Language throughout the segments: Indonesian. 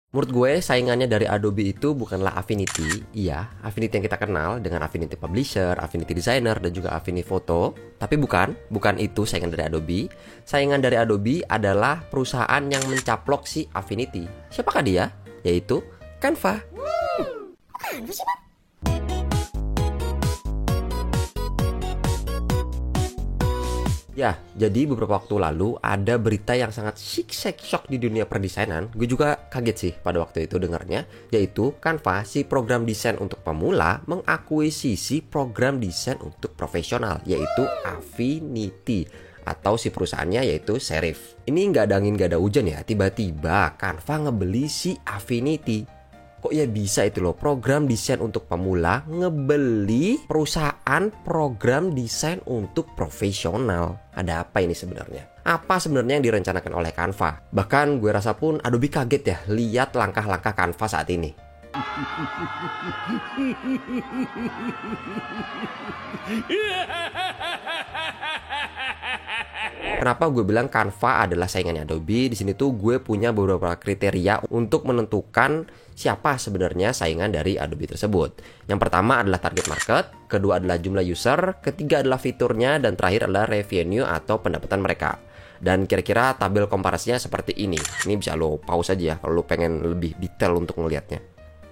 Menurut gue saingannya dari Adobe itu bukanlah Affinity. Iya, Affinity yang kita kenal dengan Affinity Publisher, Affinity Designer, dan juga Affinity Photo. Tapi bukan itu saingan dari Adobe. Saingan dari Adobe adalah perusahaan yang mencaplok si Affinity. Siapakah dia? Yaitu Canva. Canva sih, Bang? Ya, jadi beberapa waktu lalu ada berita yang sangat shock di dunia perdesainan. Gue juga kaget sih pada waktu itu dengarnya, yaitu Canva, si program desain untuk pemula, mengakuisisi program desain untuk profesional, yaitu Affinity, atau si perusahaannya yaitu Serif. Ini nggak ada angin nggak ada hujan ya, tiba-tiba Canva ngebeli si Affinity. Kok ya bisa itu loh, program desain untuk pemula ngebeli perusahaan program desain untuk profesional. Ada apa ini sebenarnya? Apa sebenarnya yang direncanakan oleh Canva? Bahkan gue rasa pun Adobe kaget ya lihat langkah-langkah Canva saat ini. Kenapa gue bilang Canva adalah saingannya Adobe? Di sini tuh gue punya beberapa kriteria untuk menentukan siapa sebenarnya saingan dari Adobe tersebut. Yang pertama adalah target market, kedua adalah jumlah user, ketiga adalah fiturnya, dan terakhir adalah revenue atau pendapatan mereka. Dan kira-kira tabel komparasinya seperti ini. Ini bisa lo pause aja ya kalau lo pengen lebih detail untuk ngelihatnya.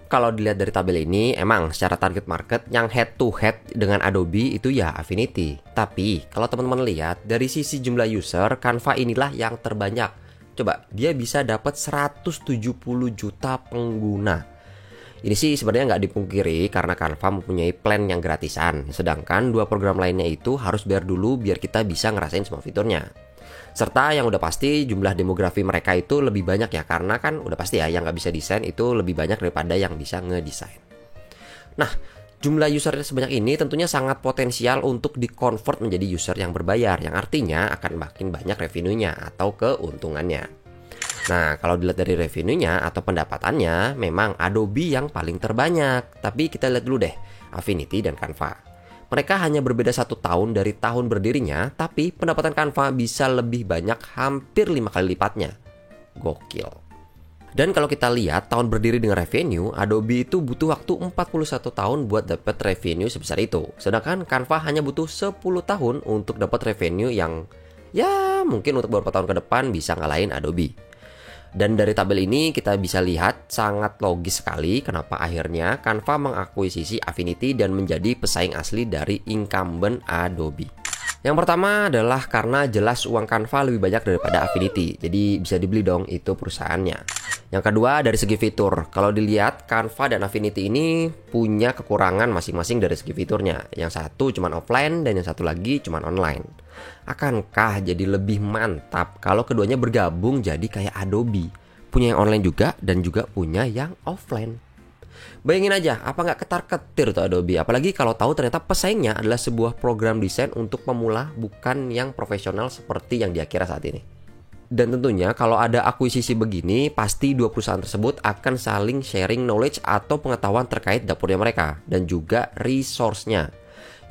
Kalau dilihat dari tabel ini, emang secara target market yang head to head dengan Adobe itu ya Affinity. Tapi kalau teman-teman lihat dari sisi jumlah user, Canva inilah yang terbanyak. Coba, dia bisa dapat 170 juta pengguna. Ini sih sebenarnya nggak dipungkiri karena Canva mempunyai plan yang gratisan. Sedangkan dua program lainnya itu harus bayar dulu biar kita bisa ngerasain semua fiturnya. Serta yang udah pasti jumlah demografi mereka itu lebih banyak ya, karena kan udah pasti ya yang nggak bisa desain itu lebih banyak daripada yang bisa ngedesain. Nah, jumlah user sebanyak ini tentunya sangat potensial untuk di-convert menjadi user yang berbayar, yang artinya akan makin banyak revenue-nya atau keuntungannya. Nah, kalau dilihat dari revenue-nya atau pendapatannya, memang Adobe yang paling terbanyak. Tapi kita lihat dulu deh, Affinity dan Canva. Mereka hanya berbeda 1 tahun dari tahun berdirinya, tapi pendapatan Canva bisa lebih banyak, hampir 5 kali lipatnya. Gokil. Dan kalau kita lihat tahun berdiri dengan revenue, Adobe itu butuh waktu 41 tahun buat dapat revenue sebesar itu. Sedangkan Canva hanya butuh 10 tahun untuk dapat revenue yang ya mungkin untuk beberapa tahun ke depan bisa ngalahin Adobe. Dan dari tabel ini kita bisa lihat sangat logis sekali kenapa akhirnya Canva mengakuisisi Affinity dan menjadi pesaing asli dari incumbent Adobe. Yang pertama adalah karena jelas uang Canva lebih banyak daripada Affinity, jadi bisa dibeli dong itu perusahaannya. Yang kedua dari segi fitur, kalau dilihat Canva dan Affinity ini punya kekurangan masing-masing dari segi fiturnya. Yang satu cuma offline dan yang satu lagi cuma online. Akankah jadi lebih mantap kalau keduanya bergabung jadi kayak Adobe, punya yang online juga dan juga punya yang offline? Bayangin aja, apa nggak ketar-ketir tuh Adobe? Apalagi kalau tahu ternyata pesaingnya adalah sebuah program desain untuk pemula, bukan yang profesional seperti yang dia kira saat ini. Dan tentunya kalau ada akuisisi begini, pasti dua perusahaan tersebut akan saling sharing knowledge atau pengetahuan terkait dapurnya mereka dan juga resource-nya,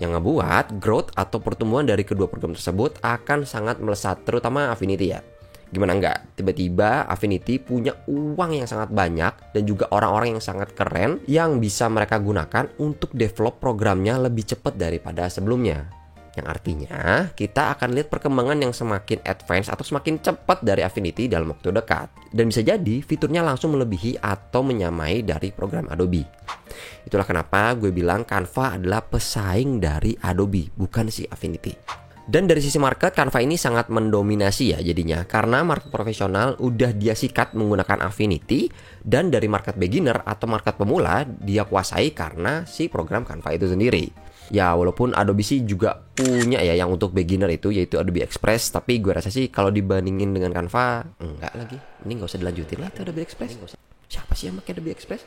yang ngebuat growth atau pertumbuhan dari kedua program tersebut akan sangat melesat, terutama Affinity ya. Gimana enggak, tiba-tiba Affinity punya uang yang sangat banyak dan juga orang-orang yang sangat keren yang bisa mereka gunakan untuk develop programnya lebih cepat daripada sebelumnya. Yang artinya kita akan lihat perkembangan yang semakin advance atau semakin cepat dari Affinity dalam waktu dekat. Dan bisa jadi fiturnya langsung melebihi atau menyamai dari program Adobe. Itulah kenapa gue bilang Canva adalah pesaing dari Adobe, bukan si Affinity. Dan dari sisi market, Canva ini sangat mendominasi ya jadinya, karena market profesional udah dia sikat menggunakan Affinity, dan dari market beginner atau market pemula dia kuasai karena si program Canva itu sendiri. Ya walaupun Adobe sih juga punya ya yang untuk beginner itu, yaitu Adobe Express, tapi gue rasa sih kalau dibandingin dengan Canva enggak lagi, ini nggak usah dilanjutin lah Adobe Express. Siapa sih yang pakai Adobe Express?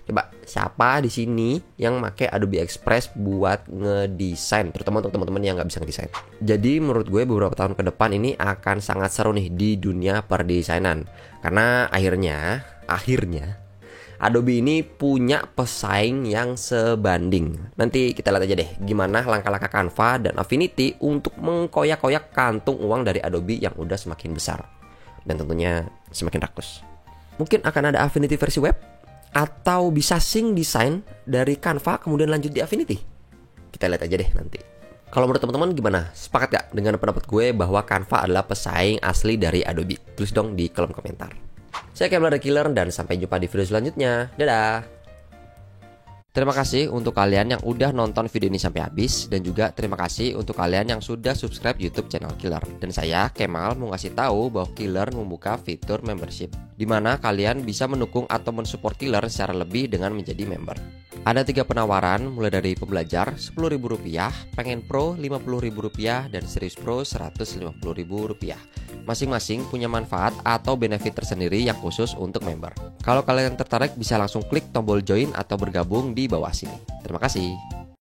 Coba, siapa di sini yang pakai Adobe Express buat ngedesain, terutama untuk teman-teman yang nggak bisa ngedesain. Jadi menurut gue beberapa tahun ke depan ini akan sangat seru nih di dunia perdesainan, karena akhirnya Adobe ini punya pesaing yang sebanding. Nanti kita lihat aja deh gimana langkah-langkah Canva dan Affinity untuk mengkoyak-koyak kantung uang dari Adobe yang udah semakin besar dan tentunya semakin rakus. Mungkin akan ada Affinity versi web, atau bisa sync desain dari Canva kemudian lanjut di Affinity. Kita lihat aja deh nanti. Kalau menurut teman-teman gimana? Sepakat gak dengan pendapat gue bahwa Canva adalah pesaing asli dari Adobe? Tulis dong di kolom komentar. Saya Kemlar The Killer dan sampai jumpa di video selanjutnya. Dadah! Terima kasih untuk kalian yang udah nonton video ini sampai habis, dan juga terima kasih untuk kalian yang sudah subscribe YouTube channel Killer. Dan saya Kemal mau ngasih tahu bahwa Killer membuka fitur membership, di mana kalian bisa mendukung atau mensupport Killer secara lebih dengan menjadi member. Ada 3 penawaran, mulai dari pembelajar Rp10.000, pengen pro Rp50.000, dan serius pro Rp150.000. Masing-masing punya manfaat atau benefit tersendiri yang khusus untuk member. Kalau kalian tertarik bisa langsung klik tombol join atau bergabung di bawah sini. Terima kasih.